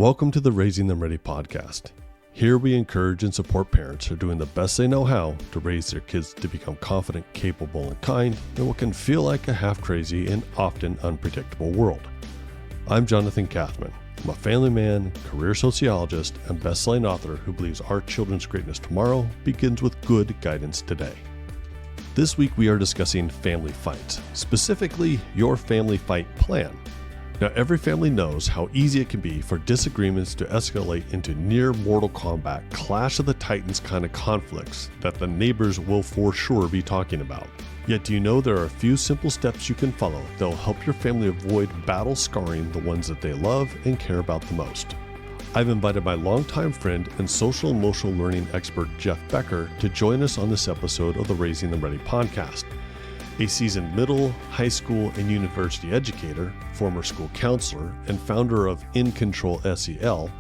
Welcome to the Raising Them Ready podcast. Here we encourage and support parents who are doing the best they know how to raise their kids to become confident, capable, and kind in what can feel like a half crazy and often unpredictable world. I'm Jonathan Catherman. I'm a family man, career sociologist, and best-selling author who believes our children's greatness tomorrow begins with good guidance today. This week we are discussing family fights, specifically your family fight plan. Now, every family knows how easy it can be for disagreements to escalate into near Mortal Kombat, Clash of the Titans kind of conflicts that the neighbors will for sure be talking about. Yet do you know there are a few simple steps you can follow that will help your family avoid battle scarring the ones that they love and care about the most? I've invited my longtime friend and social emotional learning expert Jeff Becker to join us on this episode of the Raising Them Ready podcast. A seasoned middle, high school, and university educator, former school counselor, and founder of In Control SEL,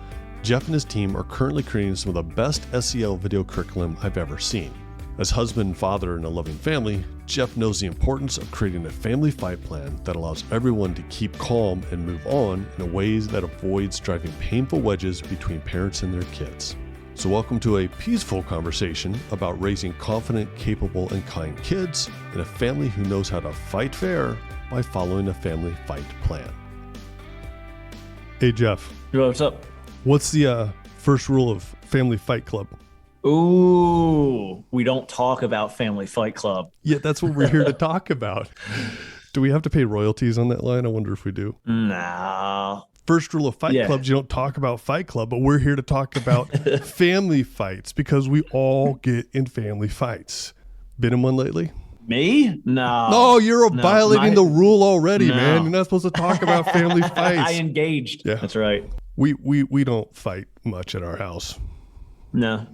Jeff and his team are currently creating some of the best SEL video curriculum I've ever seen. As husband and father in a loving family, Jeff knows the importance of creating a family fight plan that allows everyone to keep calm and move on in ways that avoids driving painful wedges between parents and their kids. So welcome to a peaceful conversation about raising confident, capable, and kind kids in a family who knows how to fight fair by following a family fight plan. Hey, Jeff. What's up? What's the first rule of Family Fight Club? Ooh, we don't talk about Family Fight Club. Yeah, that's what we're here to talk about. Do we have to pay royalties on that line? I wonder if we do. No. First rule of Fight Clubs, you don't talk about Fight Club, but we're here to talk about family fights because we all get in family fights. Been in one lately? Me? No. No, you're violating the rule already, man. You're not supposed to talk about family fights. I engaged. Yeah. That's right. We don't fight much at our house. No.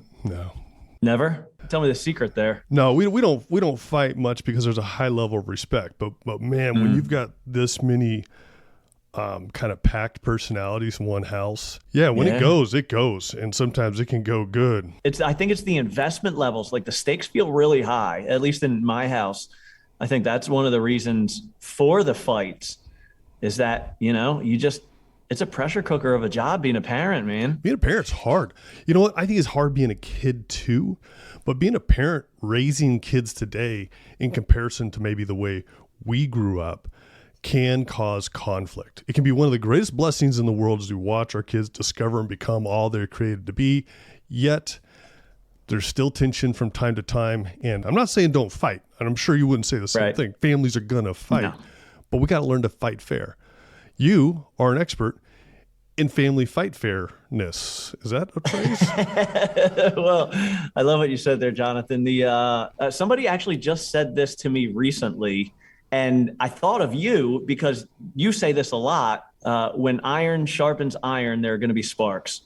Never? Tell me the secret there. No, we don't fight much because there's a high level of respect. But man, when you've got this many kind of packed personalities in one house. It goes. And sometimes it can go good. I think it's the investment levels. Like the stakes feel really high, at least in my house. I think that's one of the reasons for the fights is that, it's a pressure cooker of a job being a parent, man. Being a parent's hard. You know what? I think it's hard being a kid too, but being a parent raising kids today in comparison to maybe the way we grew up can cause conflict. It can be one of the greatest blessings in the world as we watch our kids discover and become all they're created to be. Yet there's still tension from time to time. And I'm not saying don't fight. And I'm sure you wouldn't say the same thing. Families are going to fight, but we got to learn to fight fair. You are an expert in family fight fairness. Is that a phrase? Well, I love what you said there, Jonathan. Somebody actually just said this to me recently. And I thought of you because you say this a lot. When iron sharpens iron, there are going to be sparks.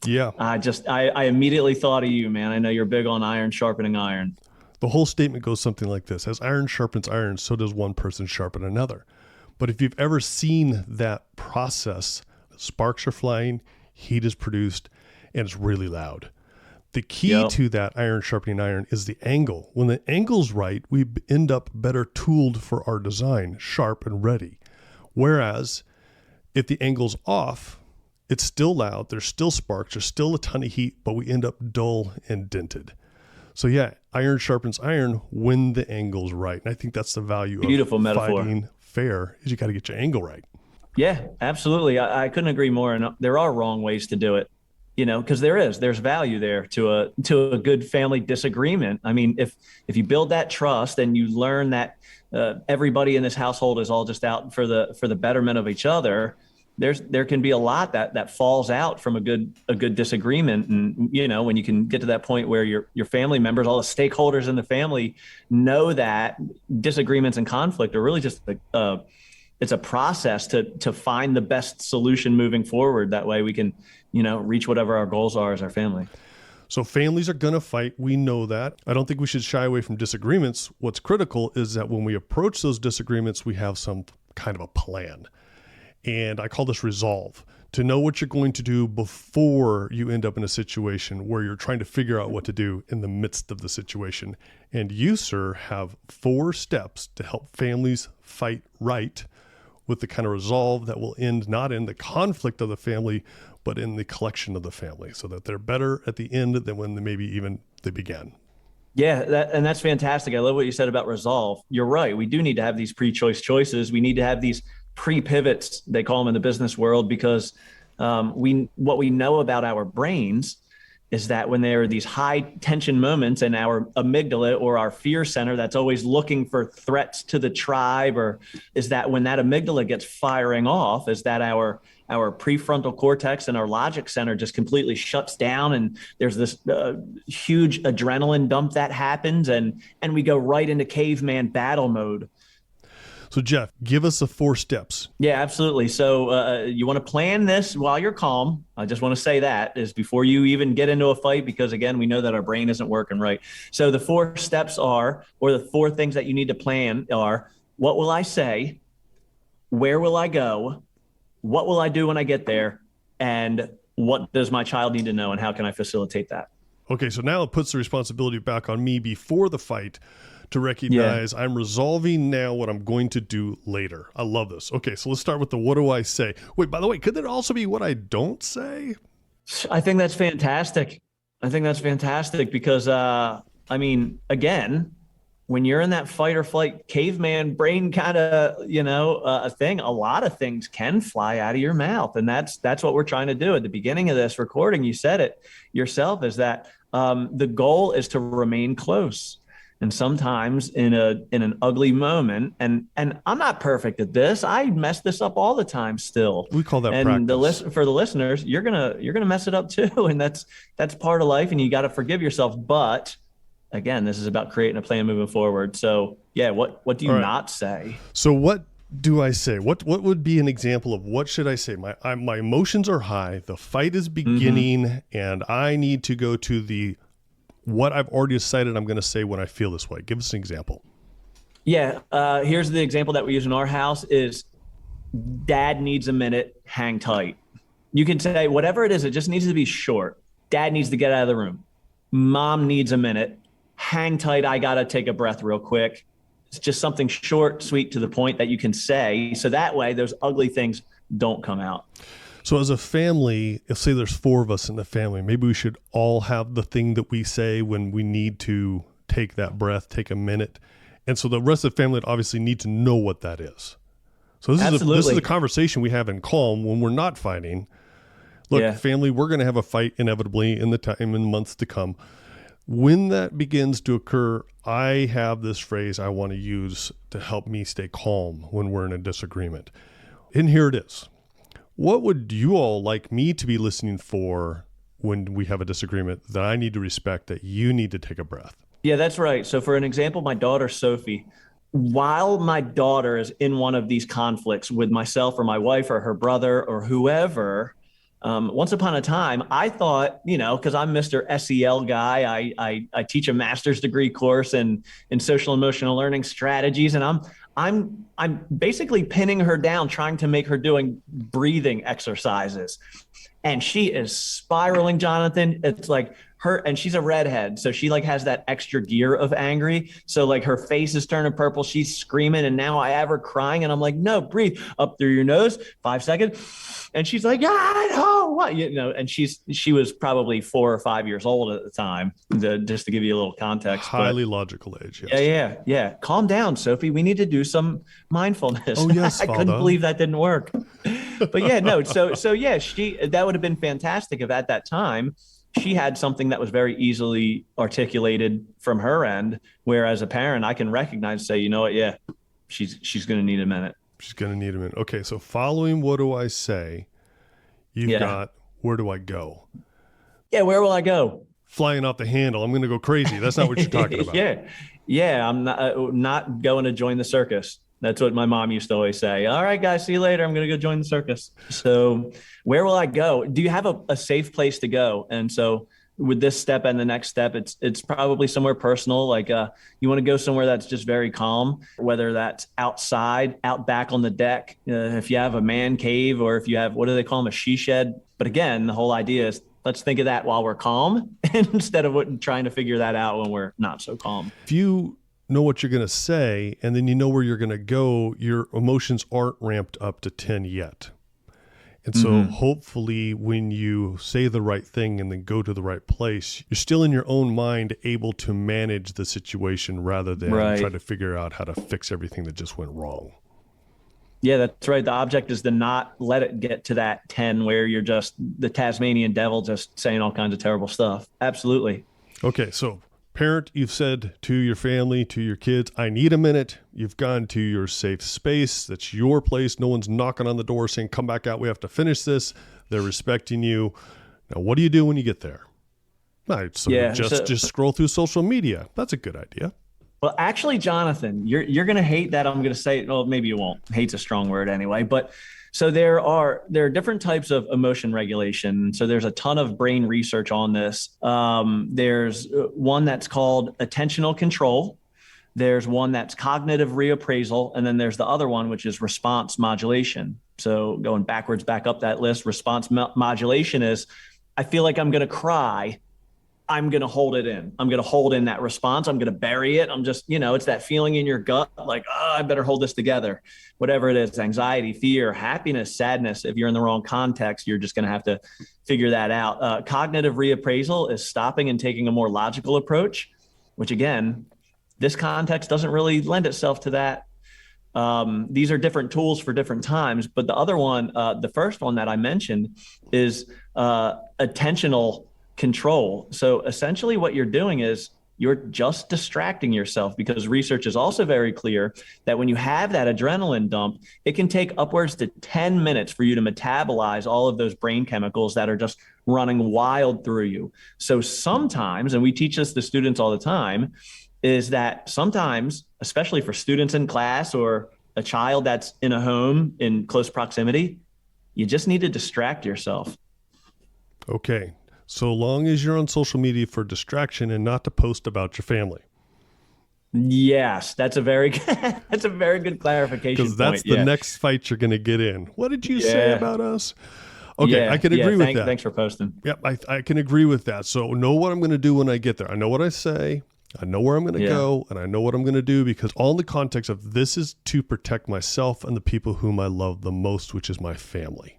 Yeah. I immediately thought of you, man. I know you're big on iron sharpening iron. The whole statement goes something like this. As iron sharpens iron, so does one person sharpen another. But if you've ever seen that process, sparks are flying, heat is produced, and it's really loud. The key to that iron sharpening iron is the angle. When the angle's right, we end up better tooled for our design, sharp and ready. Whereas if the angle's off, it's still loud, there's still sparks, there's still a ton of heat, but we end up dull and dented. So iron sharpens iron when the angle's right. And I think that's the value Beautiful of metaphor. Fighting fair is you got to get your angle right. Yeah, absolutely. I couldn't agree more. And there are wrong ways to do it. Because there's value there to a good family disagreement. I mean, if you build that trust and you learn that everybody in this household is all just out for the betterment of each other, there can be a lot that falls out from a good disagreement. And when you can get to that point where your family members, all the stakeholders in the family know that disagreements and conflict are really just it's a process to find the best solution moving forward. That way we can reach whatever our goals are as our family. So families are going to fight. We know that. I don't think we should shy away from disagreements. What's critical is that when we approach those disagreements, we have some kind of a plan. And I call this resolve, to know what you're going to do before you end up in a situation where you're trying to figure out what to do in the midst of the situation. And you, sir, have 4 steps to help families fight right with the kind of resolve that will end not in the conflict of the family, but in the collection of the family, so that they're better at the end than when maybe even they began. Yeah, that's fantastic. I love what you said about resolve. You're right. We do need to have these pre-choice choices. We need to have these pre-pivots, they call them in the business world, because what we know about our brains is that when there are these high tension moments in our amygdala or our fear center that's always looking for threats to the tribe, or is that when that amygdala gets firing off, is that our prefrontal cortex and our logic center just completely shuts down, and there's this huge adrenaline dump that happens, and we go right into caveman battle mode. So Jeff, give us the 4 steps. Yeah, absolutely. So you want to plan this while you're calm. I just want to say that is before you even get into a fight, because again, we know that our brain isn't working right. So the 4 steps are, or the 4 things that you need to plan are: what will I say? Where will I go? What will I do when I get there? And what does my child need to know, and how can I facilitate that? Okay, so now it puts the responsibility back on me before the fight to recognize I'm resolving now what I'm going to do later. I love this. Okay, so let's start with the what do I say? Wait, by the way, could there also be what I don't say? I think that's fantastic. Because, again, when you're in that fight or flight caveman brain kind of, a thing, a lot of things can fly out of your mouth. And that's what we're trying to do at the beginning of this recording. You said it yourself, is that the goal is to remain close. And sometimes in an ugly moment, and I'm not perfect at this. I mess this up all the time still. We call that practice. And for the listeners, you're gonna mess it up too, and that's part of life, and you got to forgive yourself. But again, this is about creating a plan moving forward. So yeah, what do you not say? So what do I say? What would be an example of what should I say? My emotions are high. The fight is beginning, and I need to go to what I've already decided I'm going to say when I feel this way. Give us an example. Yeah. Here's the example that we use in our house is Dad needs a minute, hang tight. You can say whatever it is. It just needs to be short. Dad needs to get out of the room. Mom needs a minute, hang tight. I got to take a breath real quick. It's just something short, sweet, to the point that you can say. So that way those ugly things don't come out. So as a family, if say there's 4 of us in the family, maybe we should all have the thing that we say when we need to take that breath, take a minute. And so the rest of the family would obviously need to know what that is. So this is a conversation we have in calm when we're not fighting. Look, family, we're going to have a fight inevitably in the months to come. When that begins to occur, I have this phrase I want to use to help me stay calm when we're in a disagreement. And here it is. What would you all like me to be listening for when we have a disagreement that I need to respect, that you need to take a breath? Yeah, that's right. So for an example, my daughter, Sophie, while my daughter is in one of these conflicts with myself or my wife or her brother or whoever, once upon a time, I thought, because I'm Mr. SEL guy, I teach a master's degree course in social emotional learning strategies, and I'm basically pinning her down, trying to make her doing breathing exercises. And she is spiraling, Jonathan. It's like and she's a redhead. So she has that extra gear of angry. So her face is turning purple. She's screaming. And now I have her crying. And I'm like, no, breathe up through your nose, 5 seconds. And she's like, I don't what, and she was probably 4 or 5 years old at the time, just to give you a little context. Highly logical age. Yes. Yeah. Calm down, Sophie. We need to do some mindfulness. Oh, yes, I couldn't believe that didn't work. But yeah, no. So yeah, that would have been fantastic if at that time she had something that was very easily articulated from her end, where as a parent, I can recognize, say, you know what? Yeah, she's going to need a minute. She's going to need a minute. Okay. So following what do I say? You've got, where do I go? Yeah. Where will I go? Flying off the handle. I'm going to go crazy. That's not what you're talking about. Yeah. I'm not going to join the circus. That's what my mom used to always say. All right, guys, see you later. I'm going to go join the circus. So where will I go? Do you have a safe place to go? And so with this step and the next step, it's probably somewhere personal. You want to go somewhere that's just very calm, whether that's outside, out back on the deck, if you have a man cave, or if you have, what do they call them, a she shed. But again, the whole idea is let's think of that while we're calm instead of trying to figure that out when we're not so calm. If you know what you're going to say, and then you know where you're going to go, your emotions aren't ramped up to 10 yet. And so hopefully when you say the right thing and then go to the right place, you're still in your own mind able to manage the situation rather than try to figure out how to fix everything that just went wrong. Yeah, that's right. The object is to not let it get to that 10 where you're just the Tasmanian devil just saying all kinds of terrible stuff. Absolutely. Okay, so parent, you've said to your family, to your kids, I need a minute. You've gone to your safe space. That's your place. No one's knocking on the door saying, come back out. We have to finish this. They're respecting you. Now, what do you do when you get there? Just scroll through social media. That's a good idea. Well, actually, Jonathan, you're going to hate that. I'm going to say, well, maybe you won't. Hate's a strong word anyway. But so there are different types of emotion regulation. So there's a ton of brain research on this. There's one that's called attentional control. There's one that's cognitive reappraisal. And then there's the other one, which is response modulation. So going backwards, back up that list, response modulation is, I feel like I'm going to cry. I'm going to hold it in. I'm going to hold in that response. I'm going to bury it. I'm just, it's that feeling in your gut, like, I better hold this together. Whatever it is, anxiety, fear, happiness, sadness. If you're in the wrong context, you're just going to have to figure that out. Cognitive reappraisal is stopping and taking a more logical approach, which again, this context doesn't really lend itself to that. These are different tools for different times. But the other one, the first one that I mentioned is attentional control. So essentially what you're doing is you're just distracting yourself, because research is also very clear that when you have that adrenaline dump, it can take upwards to 10 minutes for you to metabolize all of those brain chemicals that are just running wild through you. So sometimes, and we teach this to students all the time, is that sometimes, especially for students in class or a child that's in a home in close proximity, you just need to distract yourself. Okay. So long as you're on social media for distraction and not to post about your family. Yes, that's a very good clarification. Because that's the next fight you're going to get in. What did you say about us? Okay, I can agree with that. Thanks for posting. Yep, I can agree with that. So know what I'm going to do when I get there. I know what I say. I know where I'm going to go, and I know what I'm going to do, because all in the context of this is to protect myself and the people whom I love the most, which is my family.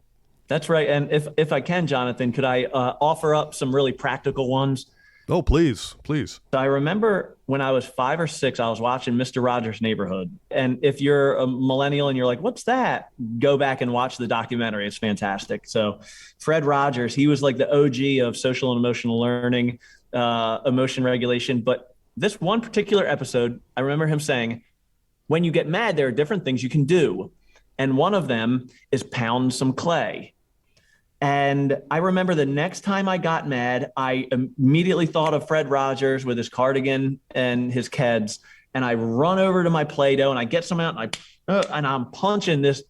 That's right. And if I can, Jonathan, could I offer up some really practical ones? Oh, please. So I remember when I was 5 or 6, I was watching Mr. Rogers' Neighborhood. And if you're a millennial and you're like, what's that? Go back and watch the documentary. It's fantastic. So Fred Rogers, he was like the OG of social and emotional learning, emotion regulation. But this one particular episode, I remember him saying, when you get mad, there are different things you can do. And one of them is pound some clay. And I remember the next time I got mad, I immediately thought of Fred Rogers with his cardigan and his Keds. And I run over to my Play-Doh and I get some out and I'm punching this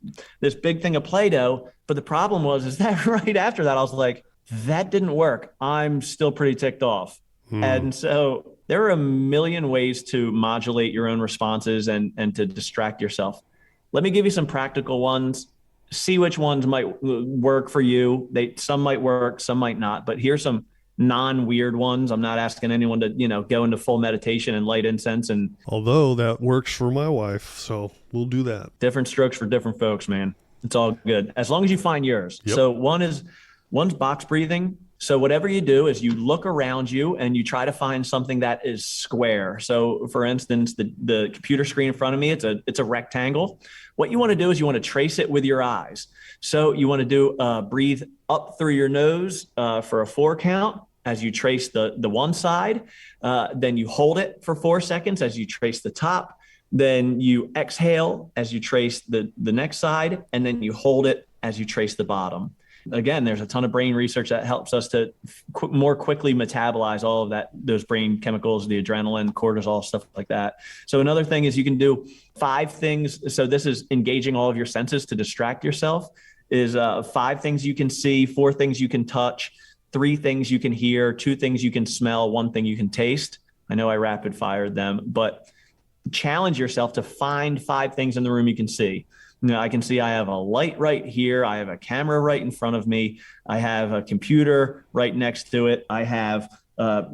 big thing of Play-Doh. But the problem is that right after that, I was like, that didn't work. I'm still pretty ticked off. And so there are a million ways to modulate your own responses and to distract yourself. Let me give you some practical ones. See which ones might work for you. Some might work, some might not. But here's some non-weird ones. I'm not asking anyone to, go into full meditation and light incense. And although that works for my wife, so we'll do that. Different strokes for different folks, man. It's all good as long as you find yours. Yep. So one's box breathing. So whatever you do is you look around you and you try to find something that is square. So for instance, the computer screen in front of me, it's a rectangle. What you want to do is you want to trace it with your eyes. So you want to do breathe up through your nose for a 4 count as you trace the one side. Then you hold it for 4 seconds as you trace the top. Then you exhale as you trace the next side. And then you hold it as you trace the bottom. Again, there's a ton of brain research that helps us to more quickly metabolize all of those brain chemicals, the adrenaline, cortisol, stuff like that. So another thing is you can do 5 things. So this is engaging all of your senses to distract yourself, is 5 things you can see, 4 things you can touch, 3 things you can hear, 2 things you can smell, 1 thing you can taste. I know I rapid fired them, but challenge yourself to find 5 things in the room you can see. I can see I have a light right here. I have a camera right in front of me. I have a computer right next to it. I have a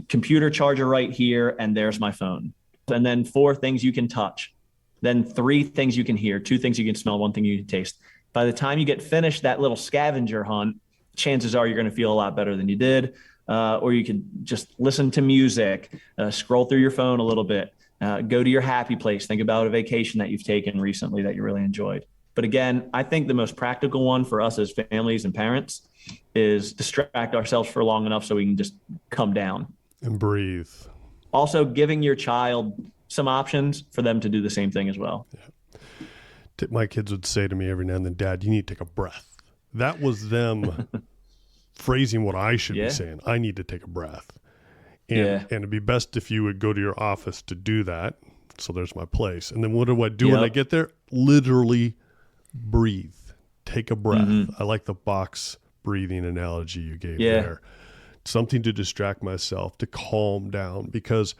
computer charger right here, and there's my phone. and then 4 things you can touch, then 3 things you can hear, 2 things you can smell, 1 thing you can taste. By the time you get finished that little scavenger hunt, chances are you're going to feel a lot better than you did. Or you could just listen to music, scroll through your phone a little bit, go to your happy place, think about a vacation that you've taken recently that you really enjoyed. But again, I think the most practical one for us as families and parents is distract ourselves for long enough so we can just come down and breathe. Also, giving your child some options for them to do the same thing as well. Yeah. My kids would say to me every now and then, Dad, you need to take a breath. That was them phrasing what I should be saying. I need to take a breath. And it'd be best if you would go to your office to do that. So there's my place. And then what do I do when I get there? Literally breathe. Take a breath. I like the box breathing analogy you gave there. Something to distract myself, to calm down, because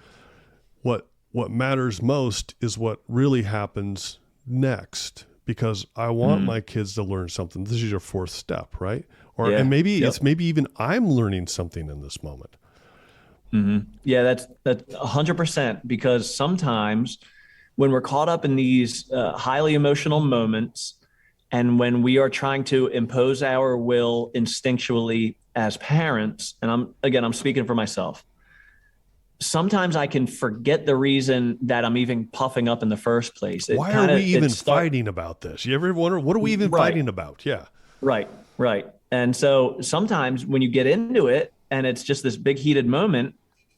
what matters most is what really happens next, because I want my kids to learn something. This is your 4th step, right? Or and maybe it's even I'm learning something in this moment. Yeah, that's 100%, because sometimes when we're caught up in these highly emotional moments, and when we are trying to impose our will instinctually as parents, and I'm speaking for myself, sometimes I can forget the reason that I'm even puffing up in the first place. Why are we even fighting about this? You ever wonder, what are we even fighting about? Yeah. Right. And so sometimes when you get into it and it's just this big heated moment,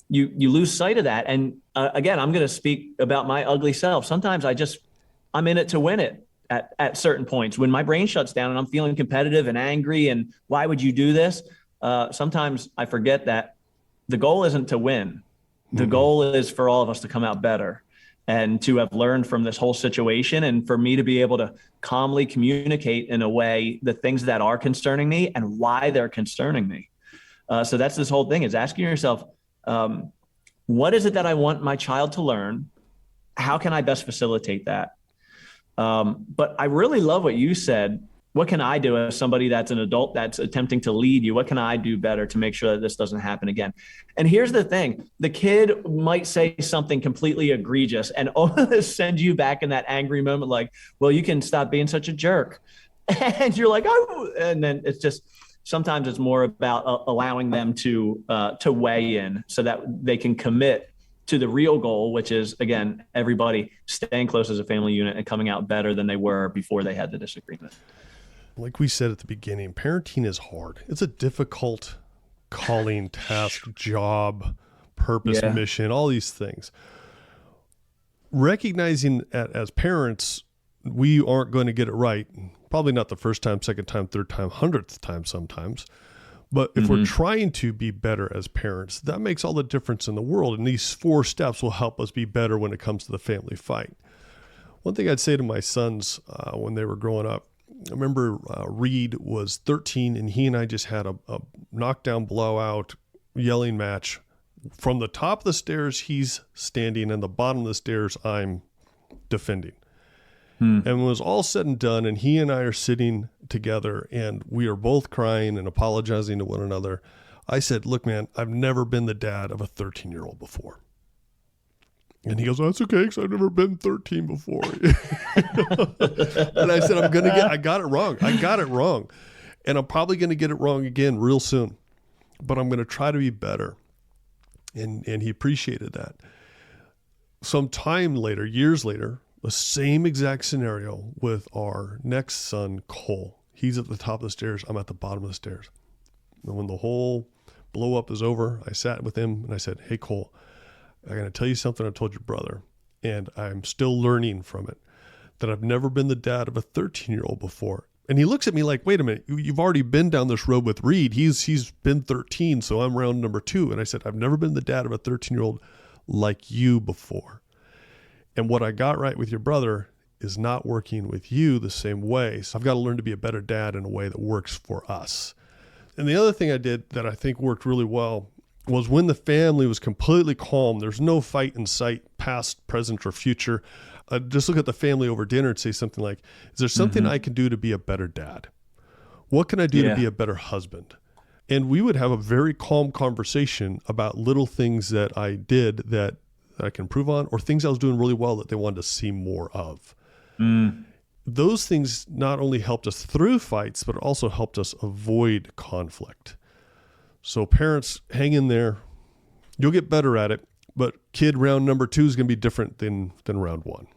you lose sight of that. And again, I'm going to speak about my ugly self. Sometimes I'm in it to win it at certain points. When my brain shuts down and I'm feeling competitive and angry and why would you do this? Sometimes I forget that the goal isn't to win. The goal is for all of us to come out better and to have learned from this whole situation, and for me to be able to calmly communicate in a way the things that are concerning me and why they're concerning me. So that's this whole thing, is asking yourself, what is it that I want my child to learn? How can I best facilitate that? But I really love what you said. What can I do as somebody that's an adult that's attempting to lead you? What can I do better to make sure that this doesn't happen again? And here's the thing. The kid might say something completely egregious and send you back in that angry moment like, well, you can stop being such a jerk. And you're like, oh, and then it's just, sometimes it's more about allowing them to weigh in so that they can commit to the real goal, which is, again, everybody staying close as a family unit and coming out better than they were before they had the disagreement. Like we said at the beginning, parenting is hard. It's a difficult calling, task, job, purpose, mission, all these things. Recognizing as parents, we aren't going to get it right. Probably not the first time, second time, third time, 100th time sometimes. But if we're trying to be better as parents, that makes all the difference in the world. And these 4 steps will help us be better when it comes to the family fight. One thing I'd say to my sons when they were growing up, I remember Reed was 13 and he and I just had a knockdown, blowout, yelling match. From the top of the stairs, he's standing, and the bottom of the stairs, I'm defending. And when it was all said and done, and he and I are sitting together and we are both crying and apologizing to one another, I said, look, man, I've never been the dad of a 13-year-old before. And he goes, oh, that's okay, because I've never been 13 before. And I said, I got it wrong. And I'm probably going to get it wrong again real soon. But I'm going to try to be better. And he appreciated that. Some time later, years later, the same exact scenario with our next son, Cole. He's at the top of the stairs. I'm at the bottom of the stairs. And when the whole blow up is over, I sat with him and I said, hey, Cole, I'm going to tell you something I told your brother, and I'm still learning from it, that I've never been the dad of a 13-year-old before. And he looks at me like, wait a minute, you've already been down this road with Reed. He's been 13, so I'm round number 2. And I said, I've never been the dad of a 13-year-old like you before. And what I got right with your brother is not working with you the same way. So I've got to learn to be a better dad in a way that works for us. And the other thing I did that I think worked really well was when the family was completely calm, there's no fight in sight, past, present, or future. Just look at the family over dinner and say something like, is there something I can do to be a better dad? What can I do to be a better husband? And we would have a very calm conversation about little things that I did that that I can improve on, or things I was doing really well that they wanted to see more of. Those things not only helped us through fights, but also helped us avoid conflict. So parents, hang in there. You'll get better at it, but kid round number 2 is going to be different than round 1.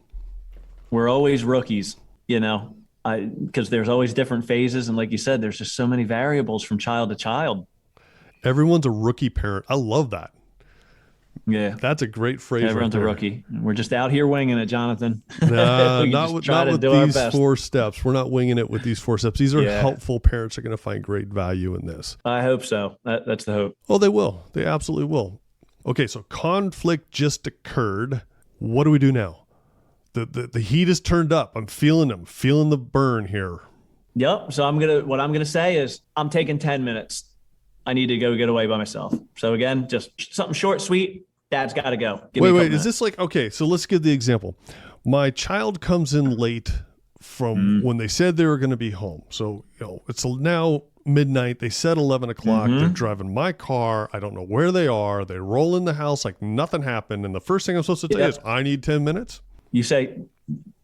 We're always rookies, because there's always different phases. And like you said, there's just so many variables from child to child. Everyone's a rookie parent. I love that. Yeah. That's a great phrase. Everyone's a rookie. We're just out here winging it, Jonathan. Not with these 4 steps. We're not winging it with these 4 steps. These are helpful. Parents are going to find great value in this. I hope so. That's the hope. Oh, they will. They absolutely will. Okay, so conflict just occurred. What do we do now? The heat is turned up. I'm feeling the burn here. Yep. So what I'm gonna say is I'm taking 10 minutes. I need to go get away by myself. So again, just something short, sweet. Dad's got to go. Wait. Is this like, okay, so let's give the example. My child comes in late from when they said they were going to be home. So, it's now midnight. They said 11 o'clock. They're driving my car. I don't know where they are. They roll in the house like nothing happened. And the first thing I'm supposed to tell you is I need 10 minutes. You say,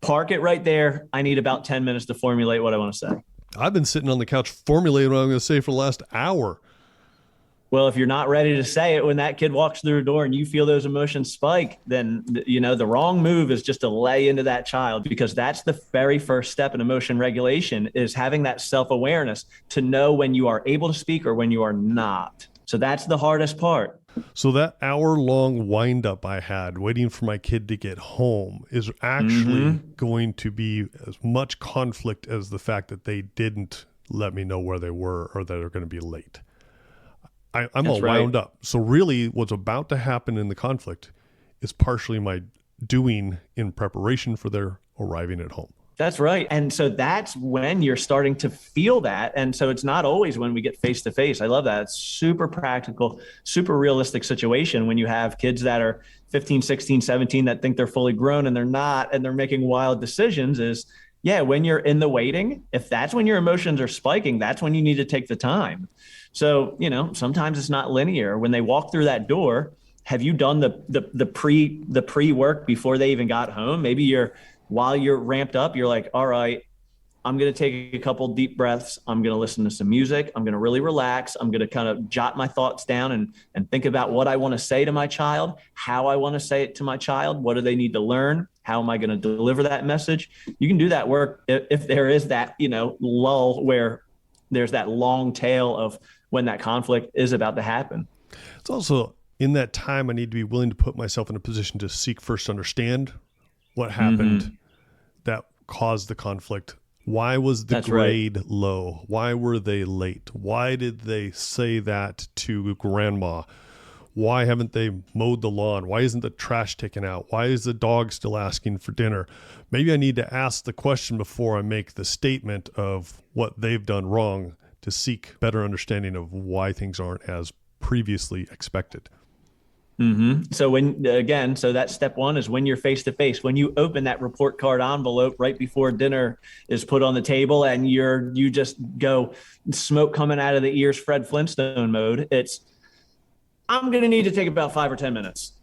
park it right there. I need about 10 minutes to formulate what I want to say. I've been sitting on the couch formulating what I'm going to say for the last hour. Well, if you're not ready to say it when that kid walks through the door and you feel those emotions spike, then, the wrong move is just to lay into that child, because that's the very first step in emotion regulation, is having that self-awareness to know when you are able to speak or when you are not. So that's the hardest part. So that hour-long wind-up I had waiting for my kid to get home is actually going to be as much conflict as the fact that they didn't let me know where they were or that they're going to be late. I'm all wound up. So really what's about to happen in the conflict is partially my doing in preparation for their arriving at home. That's right. And so that's when you're starting to feel that. And so it's not always when we get face to face. I love that. It's super practical, super realistic situation when you have kids that are 15, 16, 17 that think they're fully grown and they're not, and they're making wild decisions is, when you're in the waiting, if that's when your emotions are spiking, that's when you need to take the time. So, sometimes it's not linear. When they walk through that door, have you done the pre work before they even got home? Maybe while you're ramped up, you're like, all right, I'm going to take a couple deep breaths. I'm going to listen to some music. I'm going to really relax. I'm going to kind of jot my thoughts down and think about what I want to say to my child, how I want to say it to my child. What do they need to learn? How am I going to deliver that message? You can do that work if there is that, lull where there's that long tail of when that conflict is about to happen. It's also in that time I need to be willing to put myself in a position to seek first understand what happened that caused the conflict. Why was the grade low? Why were they late? Why did they say that to grandma? Why haven't they mowed the lawn? Why isn't the trash taken out? Why is the dog still asking for dinner? Maybe I need to ask the question before I make the statement of what they've done wrong to seek better understanding of why things aren't as previously expected. So so that step 1 is when you're face to face, when you open that report card envelope right before dinner is put on the table and you just go smoke coming out of the ears, Fred Flintstone mode. It's, I'm going to need to take about 5 or 10 minutes.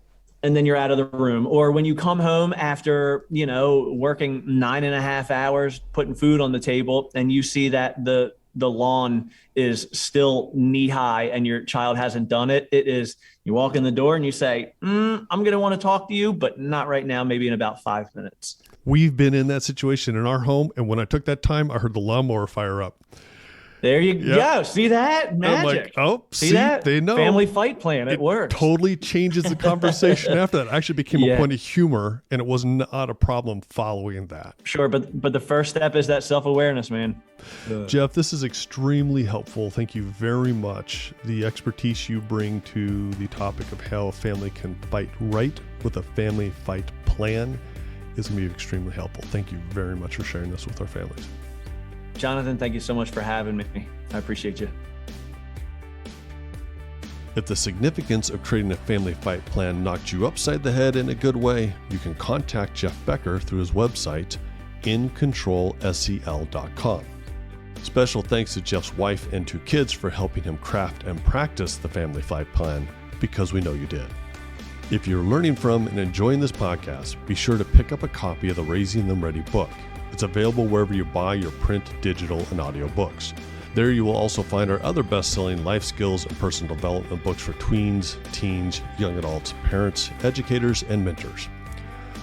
And then you're out of the room. Or when you come home after, working 9.5 hours, putting food on the table, and you see that the lawn is still knee high and your child hasn't done it. It is, you walk in the door and you say, I'm going to want to talk to you, but not right now, maybe in about 5 minutes. We've been in that situation in our home. And when I took that time, I heard the lawnmower fire up. There you go. See that? Magic. I'm like, see that? They know. Family fight plan. It works. Totally changes the conversation after that. It actually became a point of humor, and it was not a problem following that. Sure, but the first step is that self-awareness, man. Jeff, this is extremely helpful. Thank you very much. The expertise you bring to the topic of how a family can fight right with a family fight plan is going to be extremely helpful. Thank you very much for sharing this with our families. Jonathan, thank you so much for having me. I appreciate you. If the significance of creating a family fight plan knocked you upside the head in a good way, you can contact Jeff Becker through his website, incontrolsel.com. Special thanks to Jeff's wife and 2 kids for helping him craft and practice the family fight plan, because we know you did. If you're learning from and enjoying this podcast, be sure to pick up a copy of the Raising Them Ready book. It's available wherever you buy your print, digital, and audio books. There you will also find our other best-selling life skills and personal development books for tweens, teens, young adults, parents, educators, and mentors.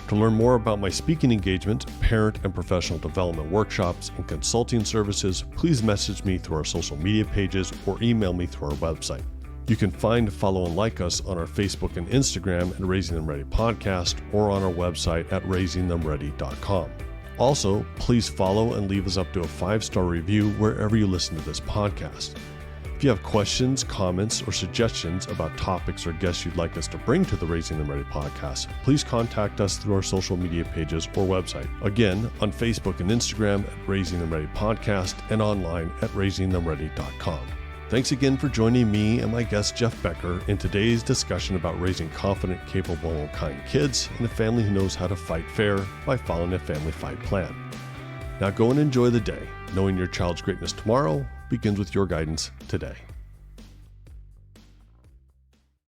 To learn more about my speaking engagement, parent and professional development workshops, and consulting services, please message me through our social media pages or email me through our website. You can find, follow, and like us on our Facebook and Instagram at Raising Them Ready Podcast or on our website at raisingthemready.com. Also, please follow and leave us up to a 5-star review wherever you listen to this podcast. If you have questions, comments, or suggestions about topics or guests you'd like us to bring to the Raising Them Ready podcast, please contact us through our social media pages or website. Again, on Facebook and Instagram at Raising Them Ready Podcast and online at raisingthemready.com. Thanks again for joining me and my guest Jeff Becker in today's discussion about raising confident, capable, and kind kids in a family who knows how to fight fair by following a family fight plan. Now go and enjoy the day, knowing your child's greatness tomorrow begins with your guidance today.